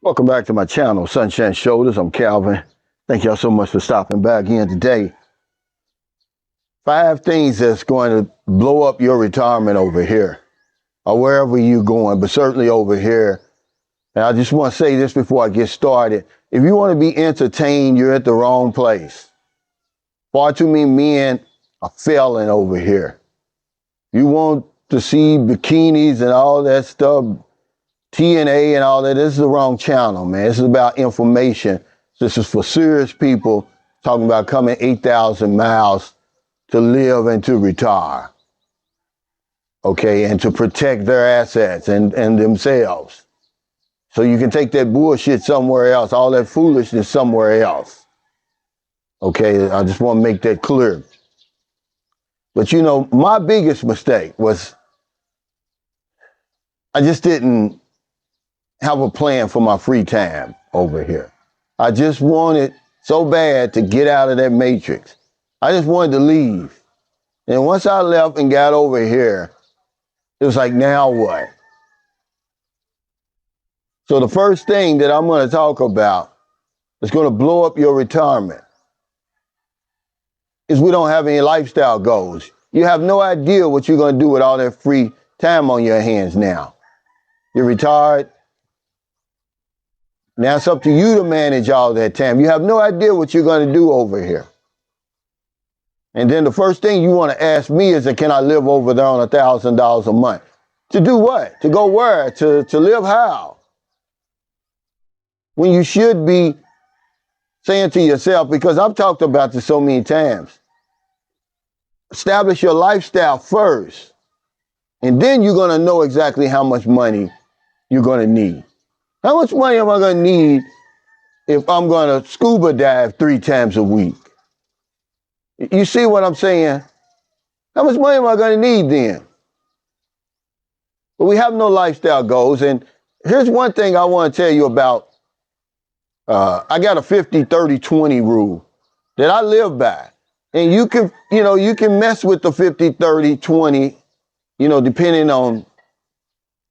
Welcome back to my channel, Sunshine Shoulders. I'm Calvin. Thank y'all so much for stopping by again today. 5 things that's going to blow up your retirement over here, or wherever you're going, but certainly over here. And I just want to say this before I get started. If you want to be entertained, you're at the wrong place. Far too many men are failing over here. You want to see bikinis and all that stuff, TNA and all that, this is the wrong channel, man. This is about information. This is for serious people talking about coming 8,000 miles to live and to retire. Okay, and to protect their assets and themselves. So you can take that bullshit somewhere else, all that foolishness somewhere else. Okay, I just want to make that clear. But you know, my biggest mistake was I just didn't have a plan for my free time over here. I just wanted so bad to get out of that matrix. I just wanted to leave. And once I left and got over here, it was like, now what? So the first thing that I'm going to talk about that's going to blow up your retirement is we don't have any lifestyle goals. You have no idea what you're going to do with all that free time on your hands now. You're retired. Now it's up to you to manage all that time. You have no idea what you're going to do over here. And then the first thing you want to ask me is, can I live over there on $1,000 a month? To do what? To go where? To live how? When you should be saying to yourself, because I've talked about this so many times, establish your lifestyle first. And then you're going to know exactly how much money you're going to need. How much money am I going to need if I'm going to scuba dive 3 times a week? You see what I'm saying? How much money am I going to need then? But we have no lifestyle goals. And here's one thing I want to tell you about. I got a 50-30-20 rule that I live by. And you can mess with the 50-30-20, depending on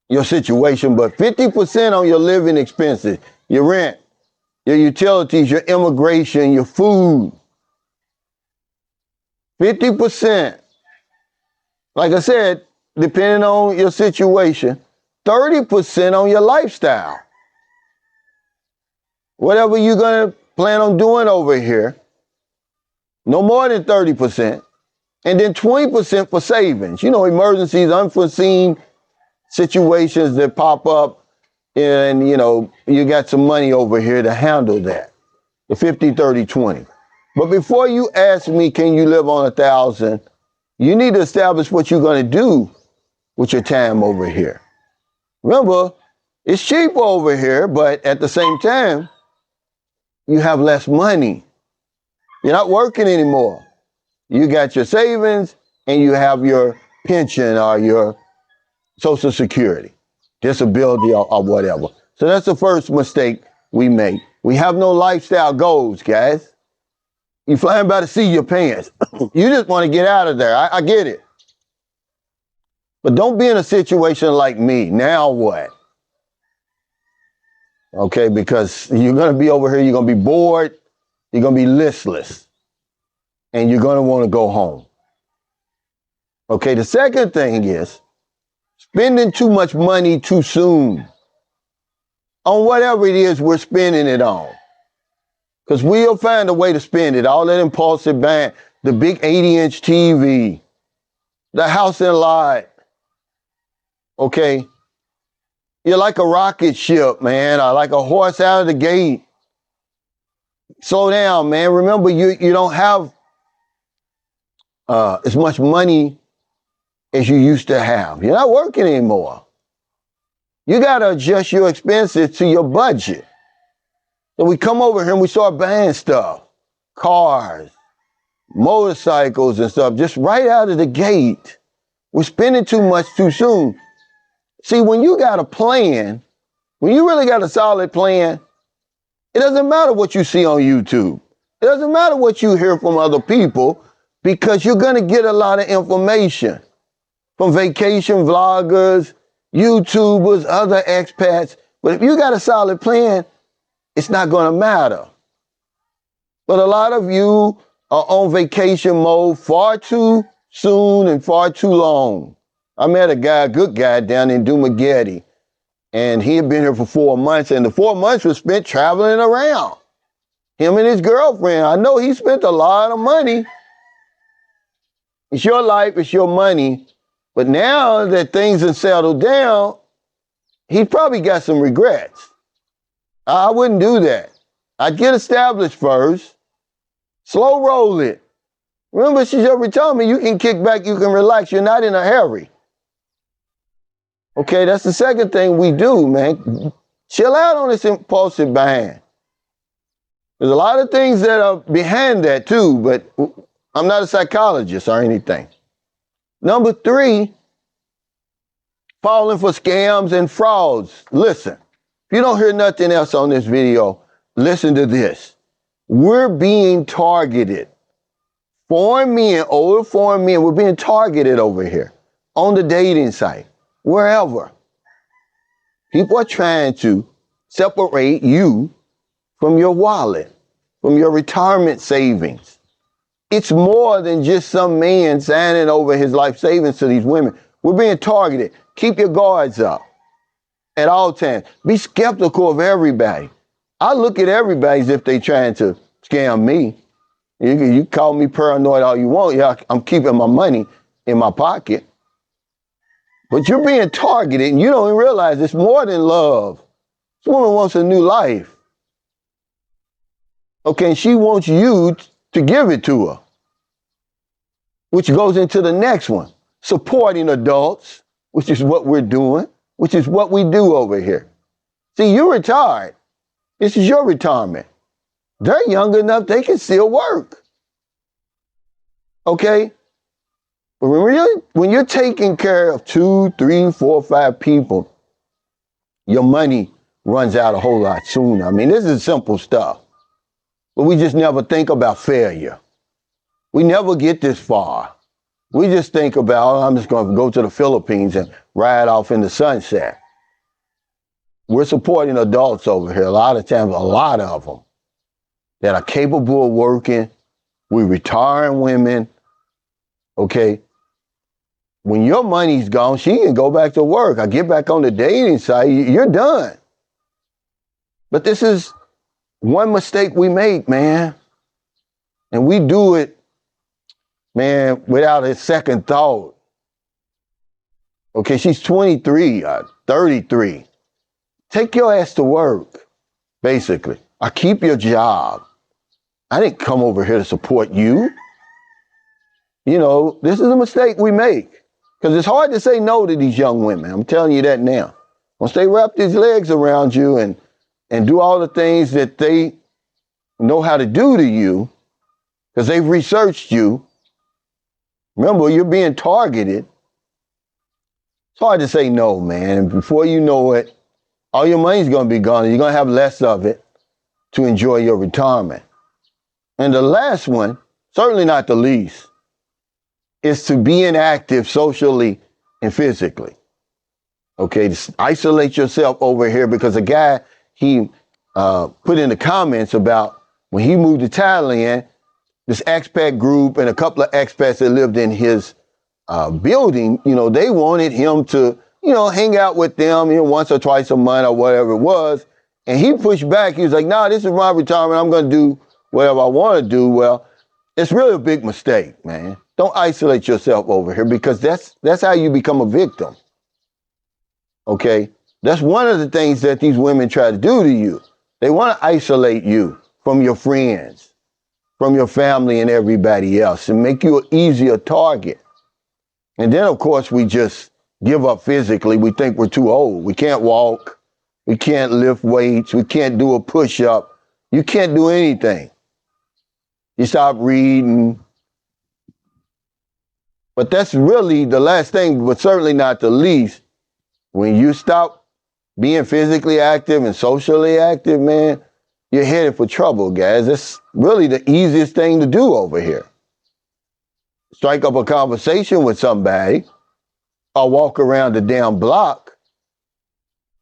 your situation, but 50% on your living expenses, your rent, your utilities, your immigration, your food. 50%. Like I said, depending on your situation, 30% on your lifestyle. Whatever you're going to plan on doing over here, no more than 30%. And then 20% for savings. Emergencies, unforeseen situations that pop up, and you got some money over here to handle that. The 50-30-20. But before you ask me, can you live on 1,000, you need to establish what you're going to do with your time over here. Remember, it's cheaper over here, but at the same time, you have less money. You're not working anymore. You got your savings and you have your pension or your Social Security, disability, or whatever. So that's the first mistake we make. We have no lifestyle goals, guys. You flying by the seat of your pants. You just want to get out of there. I get it. But don't be in a situation like me. Now what? Okay, because you're going to be over here, you're going to be bored, you're going to be listless, and you're going to want to go home. Okay, the second thing is spending too much money too soon on whatever it is we're spending it on. Because we'll find a way to spend it. All that impulsive buying, the big 80-inch TV, the house and lot. Okay? You're like a rocket ship, man, or like a horse out of the gate. Slow down, man. Remember, you don't have as much money as you used to have. You're not working anymore. You got to adjust your expenses to your budget. So we come over here and we start buying stuff, cars, motorcycles and stuff, just right out of the gate. We're spending too much too soon. See, when you got a plan, when you really got a solid plan, it doesn't matter what you see on YouTube. It doesn't matter what you hear from other people, because you're going to get a lot of information from vacation vloggers, YouTubers, other expats. But if you got a solid plan, it's not going to matter. But a lot of you are on vacation mode far too soon and far too long. I met a guy, a good guy down in Dumagetti, and he had been here for 4 months, and the 4 months was spent traveling around. Him and his girlfriend. I know he spent a lot of money. It's your life, it's your money. But now that things have settled down, he probably got some regrets. I wouldn't do that. I'd get established first. Slow roll it. Remember, she's your retirement. You can kick back, you can relax. You're not in a hurry. Okay, that's the second thing we do, man. Chill out on this impulsive buying. There's a lot of things that are behind that too, but I'm not a psychologist or anything. Number 3, falling for scams and frauds. Listen, if you don't hear nothing else on this video, listen to this. We're being targeted. Foreign men, older foreign men, we're being targeted over here on the dating site, wherever. People are trying to separate you from your wallet, from your retirement savings. It's more than just some man signing over his life savings to these women. We're being targeted. Keep your guards up at all times. Be skeptical of everybody. I look at everybody as if they're trying to scam me. You call me paranoid all you want. Yeah, I'm keeping my money in my pocket. But you're being targeted and you don't even realize it's more than love. This woman wants a new life. Okay, and she wants you to give it to her, which goes into the next one. Supporting adults, which is what we're doing, which is what we do over here. See, you're retired. This is your retirement. They're young enough, they can still work. Okay? But when you're taking care of 2, 3, 4, 5 people, your money runs out a whole lot sooner. I mean, this is simple stuff. But we just never think about failure. We never get this far. We just think about, I'm just going to go to the Philippines and ride off in the sunset. We're supporting adults over here. A lot of times, a lot of them that are capable of working. We're retiring women. Okay. When your money's gone, she can go back to work. I get back on the dating site, you're done. But this is one mistake we make, man. And we do it, man, without a second thought. Okay, she's 23, 33. Take your ass to work, basically. Or keep your job. I didn't come over here to support you. You know, this is a mistake we make. Because it's hard to say no to these young women. I'm telling you that now. Once they wrap these legs around you and do all the things that they know how to do to you, because they've researched you, remember, you're being targeted. It's hard to say no, man. And before you know it, all your money's going to be gone, and you're going to have less of it to enjoy your retirement. And the last one, certainly not the least, is to be inactive socially and physically. Okay, to isolate yourself over here, because a guy, he put in the comments about when he moved to Thailand, this expat group and a couple of expats that lived in his building, you know, they wanted him to, you know, hang out with them, you know, once or twice a month or whatever it was. And he pushed back. He was like, nah, this is my retirement. I'm going to do whatever I want to do. Well, it's really a big mistake, man. Don't isolate yourself over here, because that's how you become a victim. Okay? That's one of the things that these women try to do to you. They want to isolate you from your friends, from your family and everybody else, and make you an easier target. And then, of course, we just give up physically. We think we're too old. We can't walk. We can't lift weights. We can't do a push-up. You can't do anything. You stop reading. But that's really the last thing, but certainly not the least. When you stop being physically active and socially active, man, you're headed for trouble, guys. That's really the easiest thing to do over here. Strike up a conversation with somebody or walk around the damn block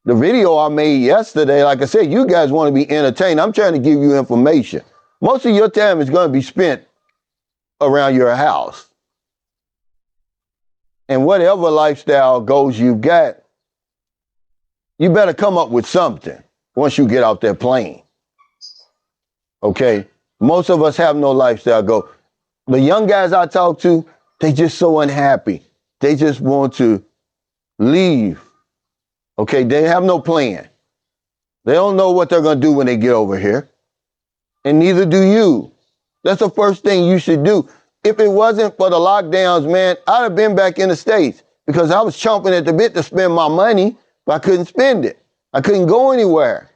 The video I made yesterday, like I said, you guys want to be entertained. I'm trying to give you information. Most of your time is going to be spent around your house. And whatever lifestyle goals you've got, you better come up with something once you get out that plane. Okay? Most of us have no lifestyle goal. The young guys I talk to, they just so unhappy. They just want to leave. Okay? They have no plan. They don't know what they're going to do when they get over here. And neither do you. That's the first thing you should do. If it wasn't for the lockdowns, man, I'd have been back in the States because I was chomping at the bit to spend my money, but I couldn't spend it. I couldn't go anywhere.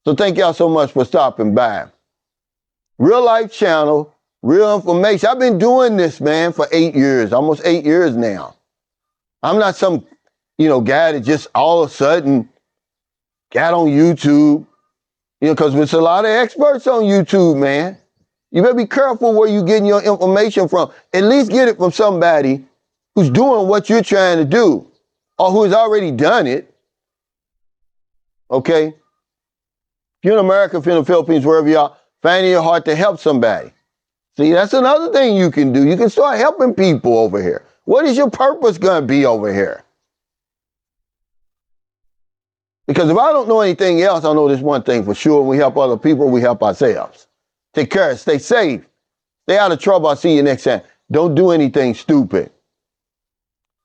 So thank y'all so much for stopping by. Real Life Channel, real information. I've been doing this, man, for 8 years, almost 8 years now. I'm not some, guy that just all of a sudden got on YouTube, because there's a lot of experts on YouTube, man. You better be careful where you're getting your information from. At least get it from somebody who's doing what you're trying to do or who has already done it. Okay? If you're in America, if you're in the Philippines, wherever you are, find it in your heart to help somebody. See, that's another thing you can do. You can start helping people over here. What is your purpose going to be over here? Because if I don't know anything else, I know this one thing for sure. When we help other people, we help ourselves. Take care, stay safe, stay out of trouble. I'll see you next time. Don't do anything stupid.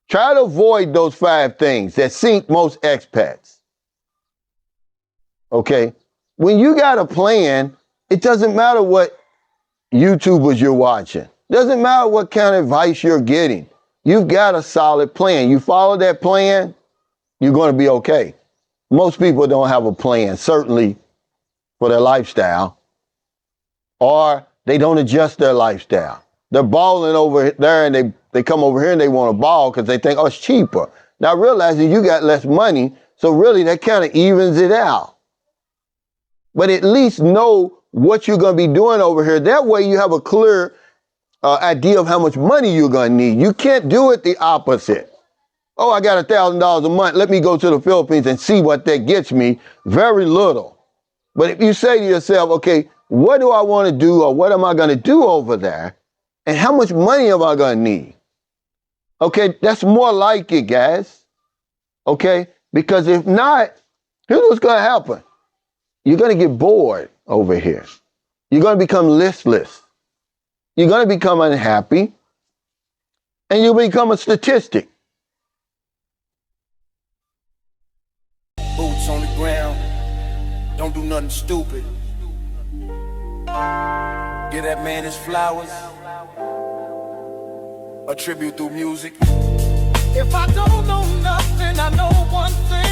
Try to avoid those 5 things that sink most expats. Okay? When you got a plan, it doesn't matter what YouTubers you're watching. Doesn't matter what kind of advice you're getting. You've got a solid plan. You follow that plan, you're going to be okay. Most people don't have a plan, certainly for their lifestyle, or they don't adjust their lifestyle. They're balling over there and they come over here and they want to ball because they think, oh, it's cheaper. Now realizing you got less money, so really that kind of evens it out. But at least know what you're going to be doing over here. That way you have a clear idea of how much money you're going to need. You can't do it the opposite. Oh, I got $1,000 a month. Let me go to the Philippines and see what that gets me. Very little. But if you say to yourself, okay, what do I want to do or what am I going to do over there? And how much money am I going to need? Okay, that's more like it, guys. Okay, because if not, here's what's going to happen. You're going to get bored over here. You're going to become listless. You're going to become unhappy. And you'll become a statistic. Boots on the ground. Don't do nothing stupid. Give that man his flowers. A tribute through music. If I don't know nothing, I know one thing.